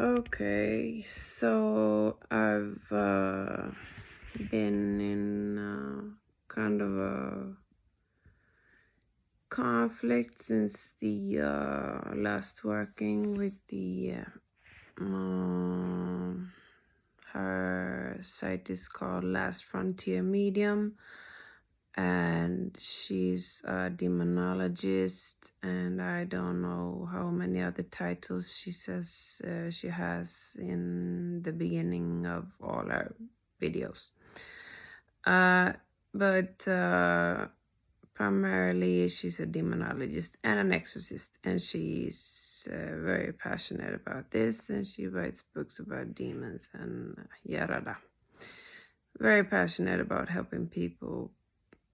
Okay, so I've been in kind of a conflict since the last working with the her site is called Last Frontier Medium, and she's a demonologist, and I don't know how many other titles she says she has in the beginning of all her videos. But primarily she's a demonologist and an exorcist, and she's very passionate about this, and she writes books about demons and yada. Very passionate about helping people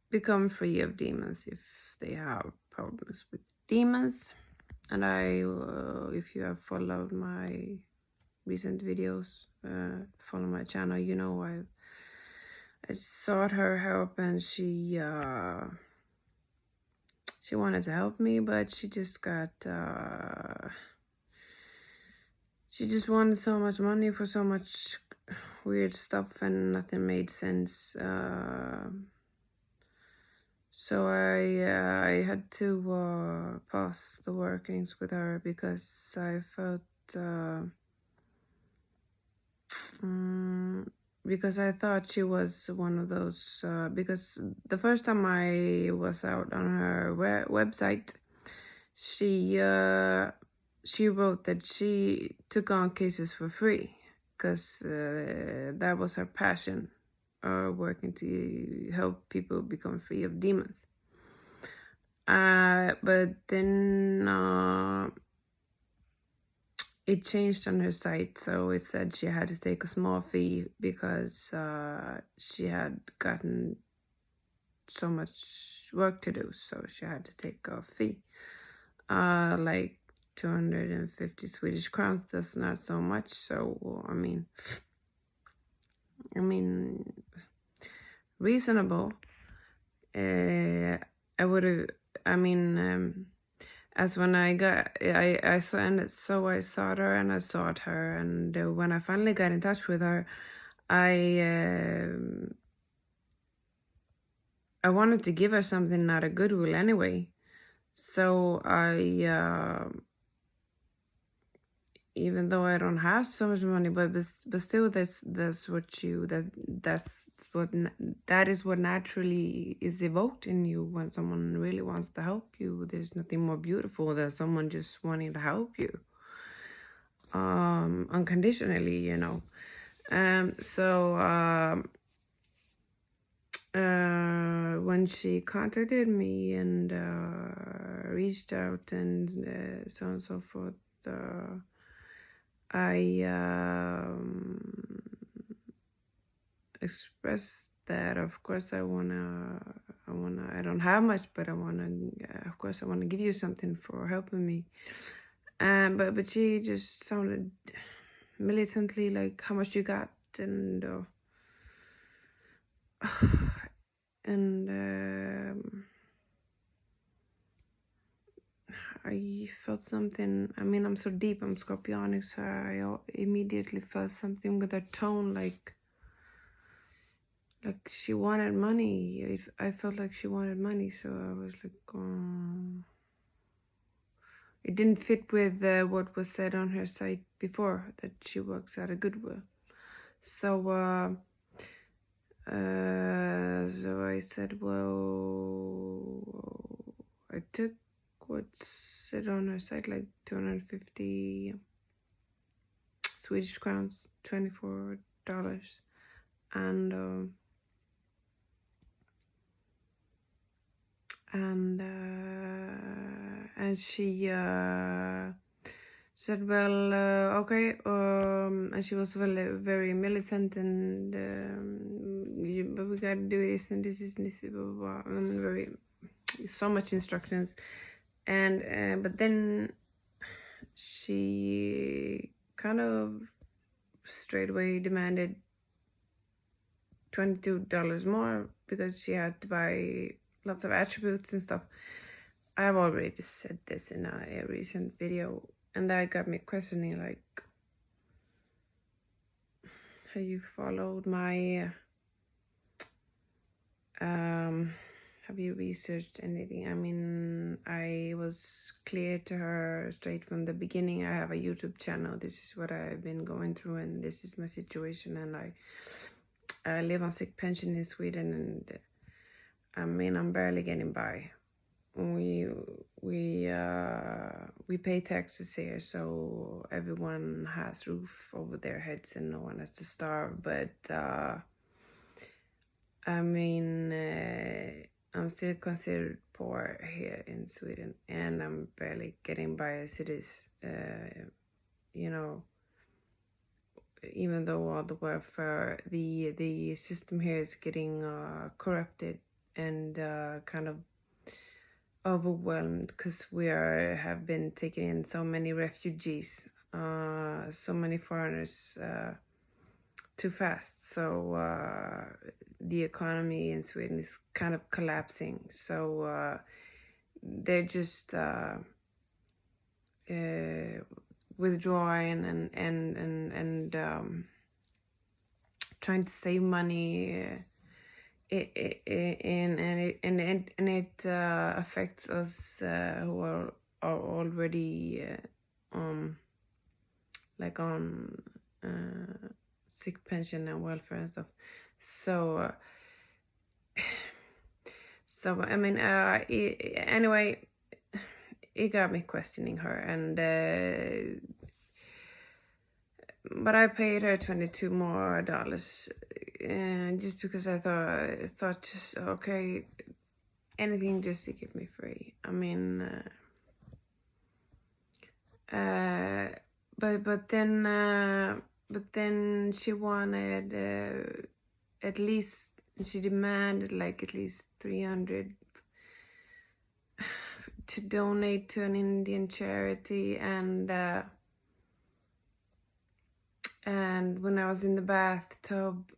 become free of demons if they have problems with demons. And I, if you have followed my recent videos, follow my channel, you know I sought her help, and she wanted to help me, but she just got she just wanted so much money for so much weird stuff, and nothing made sense. So I had to pause the workings with her because I felt because I thought she was one of those, because the first time I was out on her website, she wrote that she took on cases for free because that was her passion, working to help people become free of demons. But then it changed on her site, so it said she had to take a small fee because she had gotten so much work to do, so she had to take a fee. Like 250 Swedish crowns. That's not so much. So I mean, reasonable. I would have. As when I saw I sought her, and I sought her, and when I finally got in touch with her, I wanted to give her something out of goodwill anyway. So I, even though I don't have so much money, but still, that is what naturally is evoked in you when someone really wants to help you. There's nothing more beautiful than someone just wanting to help you, unconditionally, you know. When she contacted me and reached out and so on and so forth, I expressed that of course I don't have much, but of course I wanna give you something for helping me. But she just sounded militantly like, how much you got, and I felt something. I'm so deep, I'm Scorpionic, so I immediately felt something with her tone, like she wanted money. I felt like she wanted money, so I was like, it didn't fit with what was said on her site before, that she works out of goodwill. So I said, well, I took what's said on her site, like 250 Swedish crowns, $24, and she said, well, okay, and she was very militant, and but we gotta do this, and this, blah, blah, blah, and very so much instructions, and but then she kind of straight away demanded $22 more because she had to buy lots of attributes and stuff. I've already said this in a recent video, and that got me questioning, like, you followed my have you researched anything? I mean, I was clear to her straight from the beginning. I have a YouTube channel. This is what I've been going through, and this is my situation. And I live on sick pension in Sweden, and I mean, I'm barely getting by. We pay taxes here, so everyone has roof over their heads and no one has to starve. But I mean, I'm still considered poor here in Sweden, and I'm barely getting by as it is. You know, even though all the welfare, the system here is getting corrupted and kind of overwhelmed, because we have been taking in so many refugees, so many foreigners too fast. So the economy in Sweden is kind of collapsing. So they're just withdrawing and trying to save money. It affects us who are already like on sick pension and welfare and stuff. So I mean, anyway, it got me questioning her, and but I paid her $22 more, just because I thought just okay, anything just to keep me free. I mean, but then she wanted at least, she demanded like at least 300 to donate to an Indian charity. And when I was in the bathtub,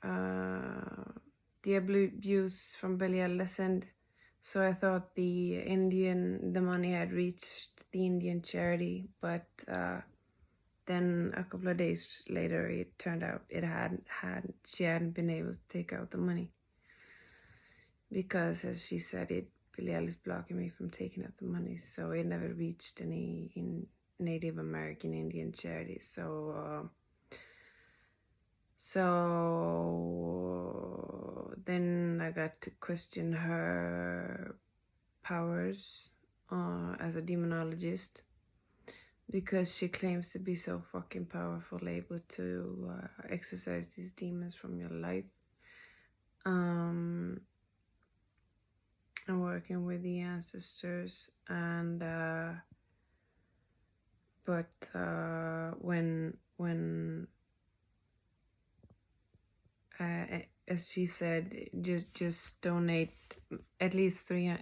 the abuse from Belial lessened, so I thought the money had reached the Indian charity, but then a couple of days later it turned out she hadn't been able to take out the money, because, as she said, Belial is blocking me from taking out the money, so it never reached any Native American Indian charities. So then I got to question her powers as a demonologist, because she claims to be so fucking powerful, able to exorcise these demons from your life. And working with the ancestors, and but when as she said, just donate at least $30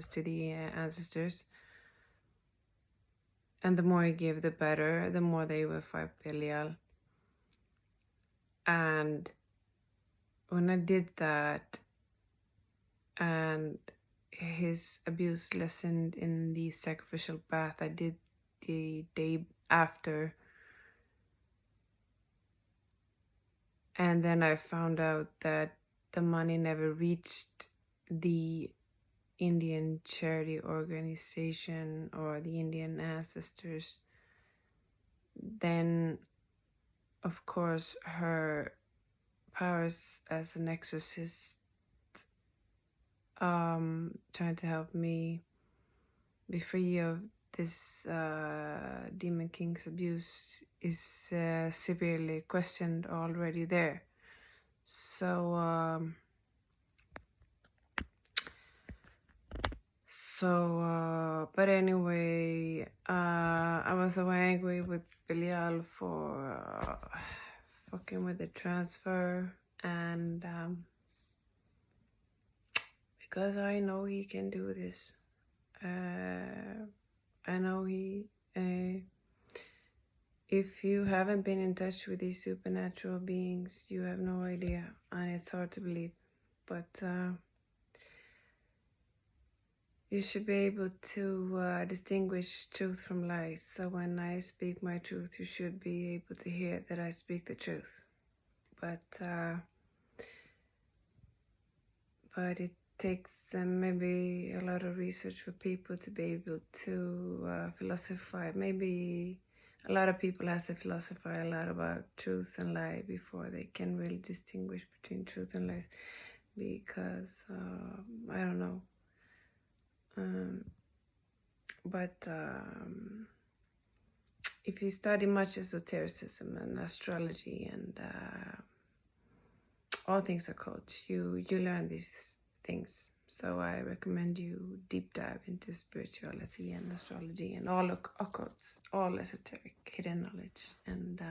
to the ancestors, and the more you give, the better, the more they will fight Belial. And when I did that, and his abuse lessened in the sacrificial bath I did the day after, and then I found out that the money never reached the Indian charity organization or the Indian ancestors, then of course her powers as an exorcist, trying to help me be free of this demon king's abuse, is severely questioned already there. So but anyway, I was so angry with Belial for fucking with the transfer, and because I know he can do this. I know he, if you haven't been in touch with these supernatural beings, you have no idea, and it's hard to believe, but you should be able to distinguish truth from lies. So when I speak my truth, you should be able to hear that I speak the truth. But it takes maybe a lot of research for people to be able to philosophize. Maybe a lot of people have to philosophize a lot about truth and lie before they can really distinguish between truth and lies. Because I don't know. But if you study much esotericism and astrology and all things occult, you learn these things. So I recommend you deep dive into spirituality and astrology and all occult, all esoteric, hidden knowledge, and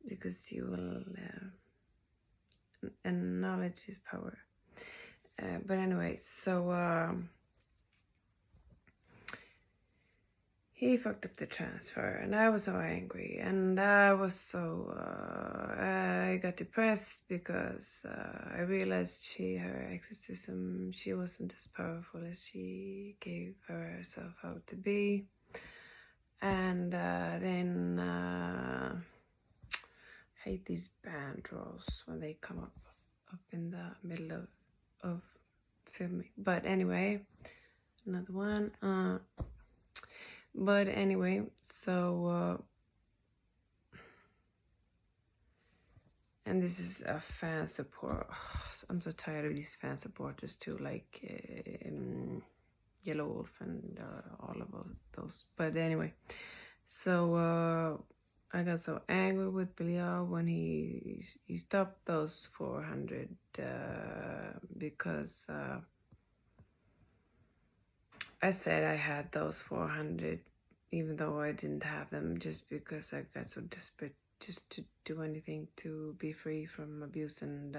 because you will, and knowledge is power. But anyway, so he fucked up the transfer, and I was so angry, and I was so, I got depressed because I realized her exorcism, she wasn't as powerful as she gave herself out to be. And then I hate these bandraws when they come up in the middle of filming. But anyway, another one. But anyway, so and this is a fan support. I'm so tired of these fan supporters too, like Yellow Wolf and all of those. But anyway, so I got so angry with Belial when he stopped those 400 because I said I had those 400 even though I didn't have them, just because I got so desperate just to do anything to be free from abuse and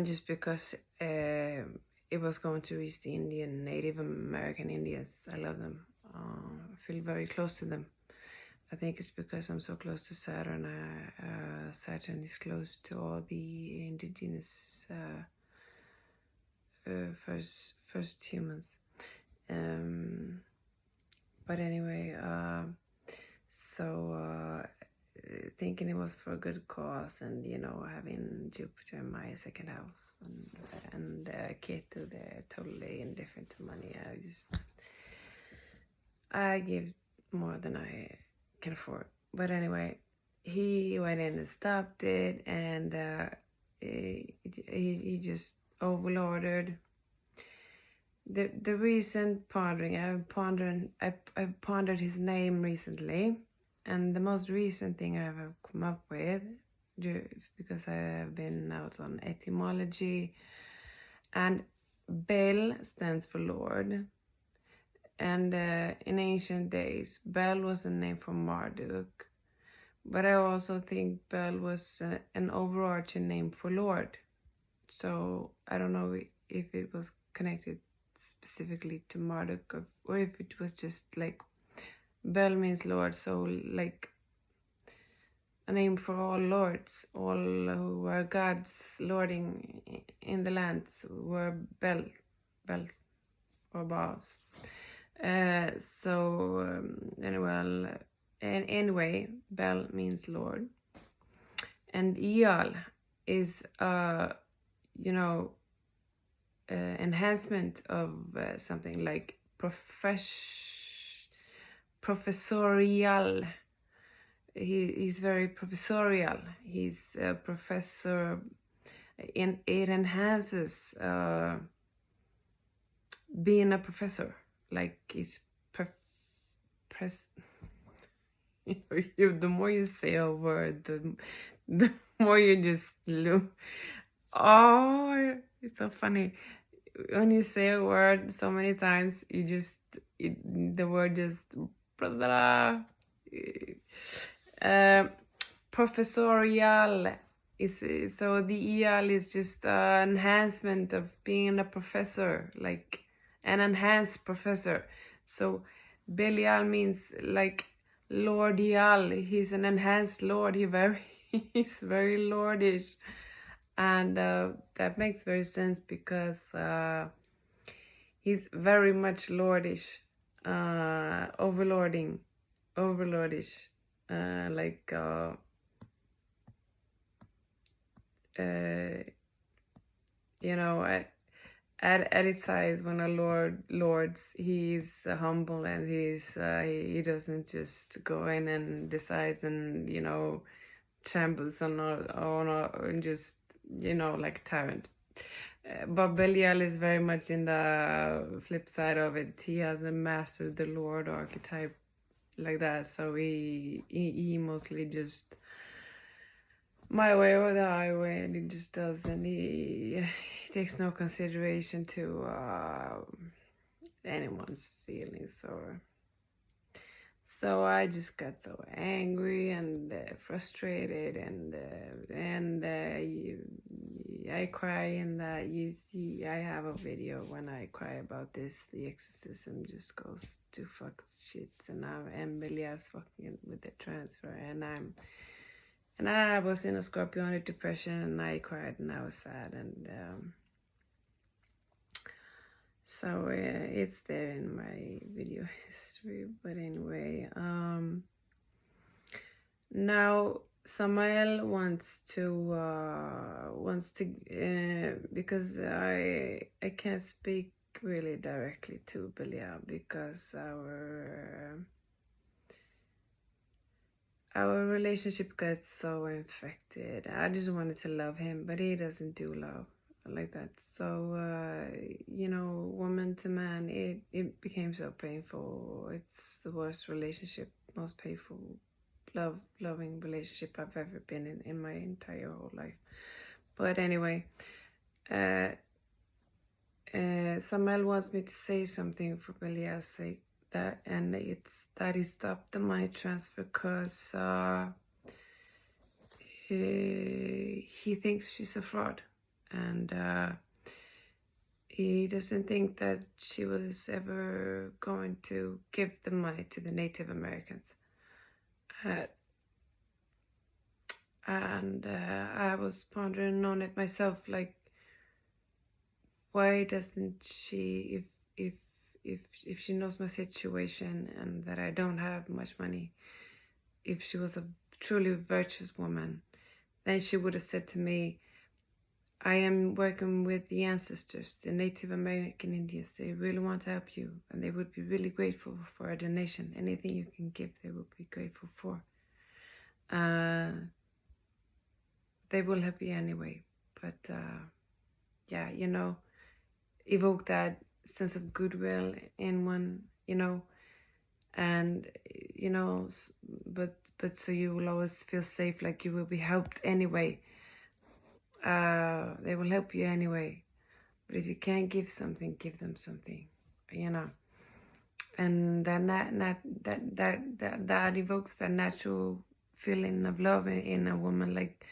just because it was going to reach the Native American Indians. I love them. I feel very close to them. I think it's because I'm so close to Saturn. Saturn is close to all the indigenous first humans. But anyway, so thinking it was for a good cause, and having Jupiter in my second house and Ketu, they're totally indifferent to money. I give more than I can afford. But anyway, he went in and stopped it, and he just overordered. The recent pondering, I've pondered his name recently, and the most recent thing I have come up with, because I have been out on etymology, and Bel stands for Lord. And in ancient days, Bel was a name for Marduk. But I also think Bel was an overarching name for Lord. So I don't know if it was connected specifically to Marduk, or if it was just like Bel means Lord, so like a name for all lords, all who were gods lording in the lands were bells or Baals. Anyway, Bel means Lord, and Ial is enhancement of something like professorial. He's very professorial. He's a professor. It enhances being a professor. Like he's the more you say a word, the more you just look. Oh, it's so funny. When you say a word so many times, the word just professorial is, so the EL is just an enhancement of being a professor, like an enhanced professor. So Belial means like Lordial. He's an enhanced lord. He's very lordish. And that makes very sense because he's very much lordish, overlordish, like you know, at its highest, when a lords, he's humble, and he doesn't just go in and decides and, you know, trambles on and just, you know, like tyrant. But Belial is very much in the flip side of it. He hasn't mastered the lord archetype like that, so he mostly just my way or the highway, and he just does, and he takes no consideration to anyone's feelings. Or so I just got so angry and frustrated, and I cry in that. You see, I have a video when I cry about this. The exorcism just goes to fuck shit, and Belials fucking with the transfer, and I was in a scorpionic depression, and I cried, and I was sad, and so it's there in my video history. But anyway, now Samael wants to because I can't speak really directly to Belial, because our relationship got so infected. I just wanted to love him, but he doesn't do love like that. So you know, woman to man, it became so painful. It's the worst relationship, most painful loving relationship I've ever been in my entire whole life. But anyway, Samuel wants me to say something for Belial's sake, and it's that he stopped the money transfer because he thinks she's a fraud, and he doesn't think that she was ever going to give the money to the Native Americans. And I was pondering on it myself, like, why doesn't she, if she knows my situation and that I don't have much money, if she was a truly virtuous woman, then she would have said to me, I am working with the ancestors, the Native American Indians. They really want to help you, and they would be really grateful for a donation. Anything you can give, they would be grateful for. They will help you anyway, but yeah, you know, evoke that sense of goodwill in one, you know, and you know, but so you will always feel safe, like you will be helped anyway. They will help you anyway, but if you can't give something, give them something, you know. And that evokes that natural feeling of love in a woman. Like,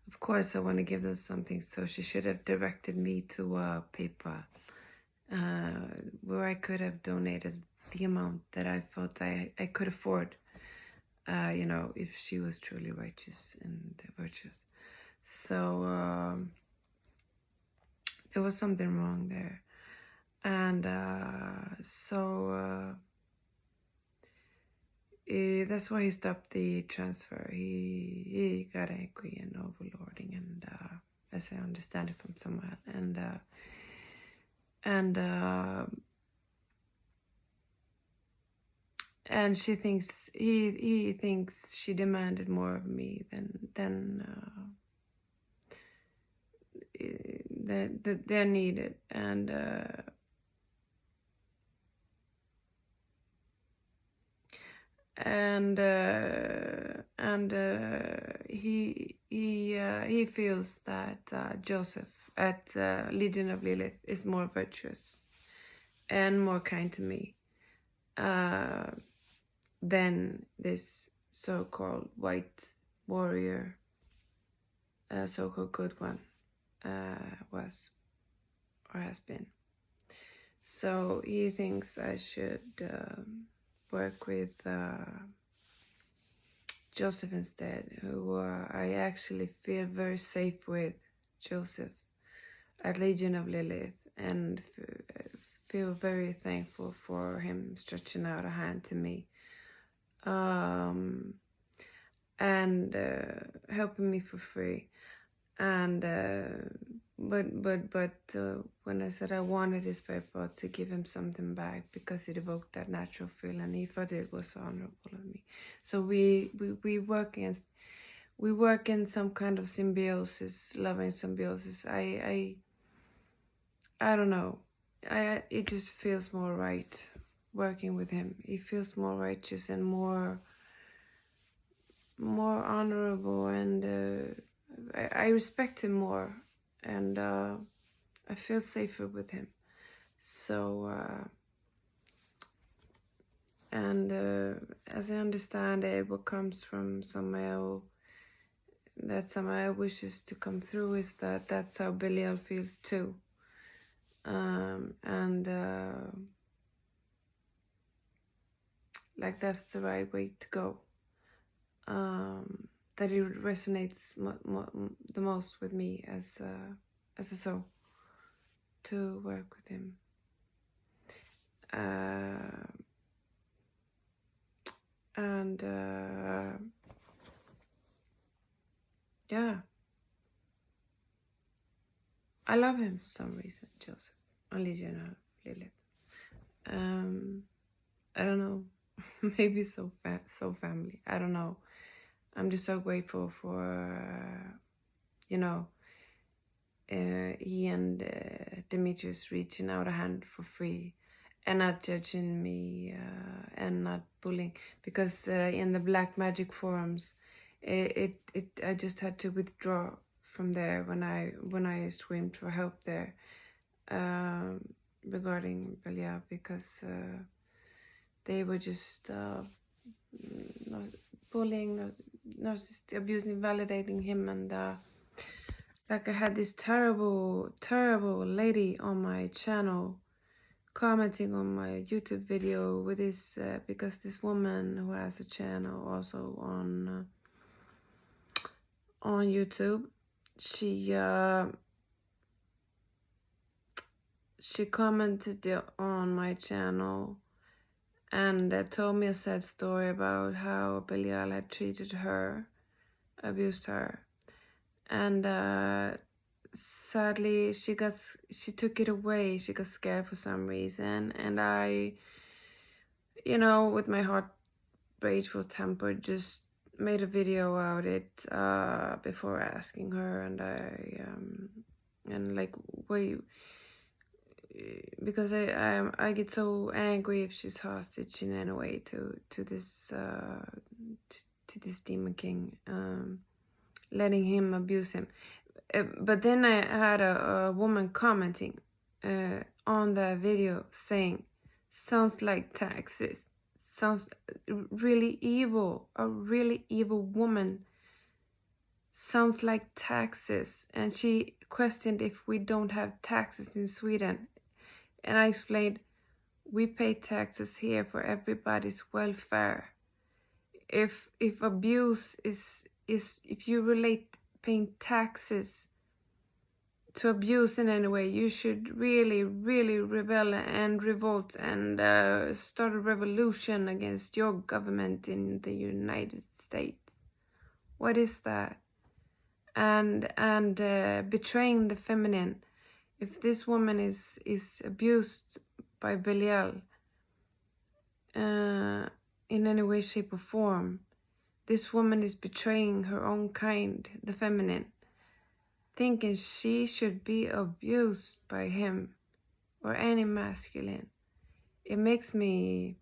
of course I want to give them something, so she should have directed me to PayPal, where I could have donated the amount that I felt I could afford, you know, if she was truly righteous and virtuous. So there was something wrong there, and so that's why he stopped the transfer. He got angry and overlording, and as I understand it from somewhere, and she thinks he thinks she demanded more of me than they're needed, and he feels that Joseph at Legion of Lilith is more virtuous and more kind to me than this so-called white warrior, so-called good one, was or has been. So he thinks I should work with Joseph instead, who I actually feel very safe with, Joseph at Legion of Lilith, and feel very thankful for him stretching out a hand to me, and helping me for free. And but when I said I wanted his paper to give him something back because it evoked that natural feeling, he thought it was honorable of me. So we work in some kind of symbiosis, loving symbiosis. I don't know. It just feels more right working with him. He feels more righteous and more honorable, and I respect him more, and I feel safer with him. So as I understand it, what comes from Samael, that Samael wishes to come through, is that that's how Belial feels too. Like that's the right way to go. That it resonates the most with me as a soul to work with him. Yeah, I love him for some reason, Joseph, on Legion of Lilith. I don't know, maybe so family. I don't know. I'm just so grateful for, he and Demetrius reaching out a hand for free and not judging me and not bullying. Because in the Black Magic forums, I just had to withdraw from there when I screamed for help there regarding Belial, because they were just bullying, narcissistic, abusing, validating him, and like I had this terrible lady on my channel commenting on my YouTube video with this because this woman who has a channel also on YouTube, she commented on my channel and told me a sad story about how Belial had treated her, abused her, and sadly she took it away. She got scared for some reason, and I, with my heart rageful temper, just made a video about it before asking her, and because I get so angry if she's hostage in any way to this demon king, letting him abuse him. But then I had a woman commenting on the video saying, "Sounds like taxes. Sounds really evil. A really evil woman. Sounds like taxes." And she questioned if we don't have taxes in Sweden. And I explained, we pay taxes here for everybody's welfare. If abuse is if you relate paying taxes to abuse in any way, you should really rebel and revolt and start a revolution against your government in the United States. What is that? And betraying the feminine. If this woman is abused by Belial in any way, shape, or form, this woman is betraying her own kind, the feminine, thinking she should be abused by him or any masculine. It makes me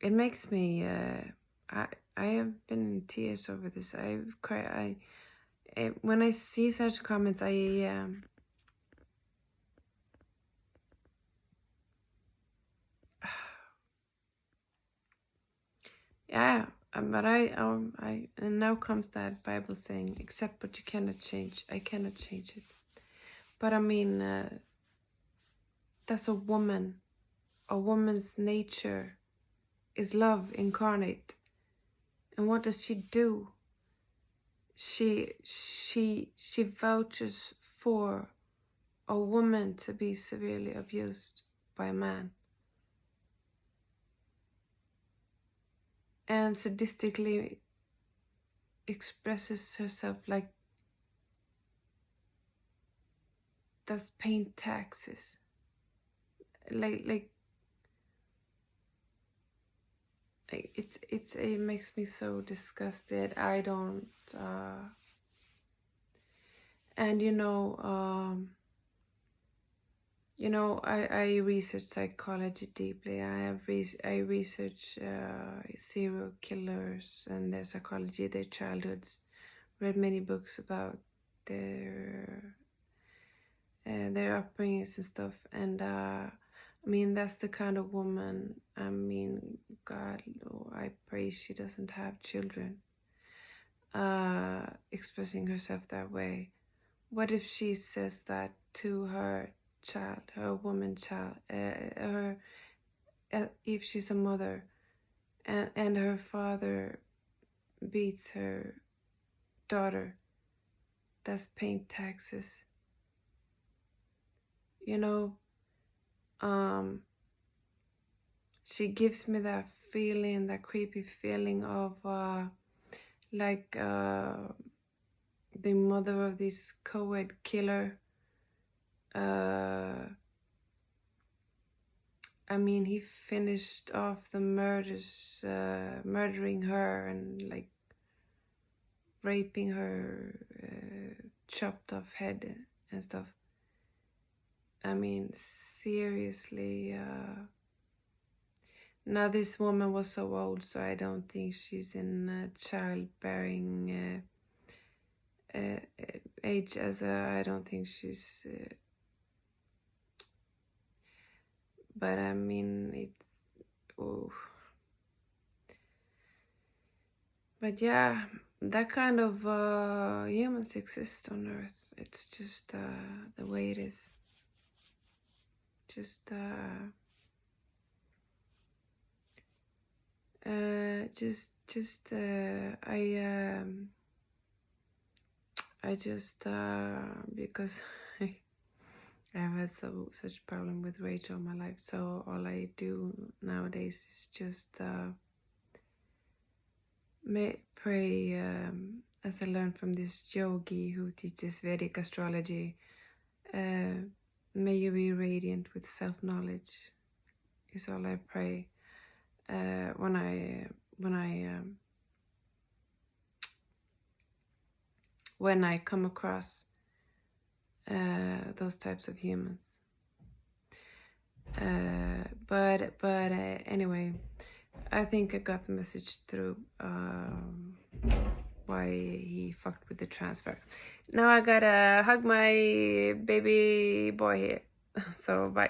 I have been in tears over this. I've cried. When I see such comments, yeah, but and now comes that Bible saying, "Accept what you cannot change." I cannot change it, but I mean, that's a woman. A woman's nature is love incarnate, and what does she do? she vouches for a woman to be severely abused by a man, and sadistically expresses herself like that's paying taxes. Like it makes me so disgusted. I don't and I research psychology deeply. I research serial killers and their psychology, their childhoods. Read many books about their upbringings and stuff. And I mean, that's the kind of woman. I mean, God, Lord, I pray she doesn't have children. Expressing herself that way. What if she says that to her child, her woman child, if she's a mother, and her father beats her daughter that's paying taxes? She gives me that feeling, that creepy feeling of like the mother of this co-ed killer. I mean, he finished off the murders, murdering her and like raping her, chopped off head and stuff. I mean, seriously. Now this woman was so old, so I don't think she's in childbearing age. I don't think she's. But I mean, it's. Oh. But yeah, that kind of humans exist on Earth. It's just the way it is. Because I've had such problem with rage all my life, so all I do nowadays is just pray, as I learned from this yogi who teaches Vedic astrology. May you be radiant with self-knowledge is all I pray when I come across those types of humans. But anyway, I think I got the message through. Why he fucked with the transfer. Now I gotta hug my baby boy here. So bye.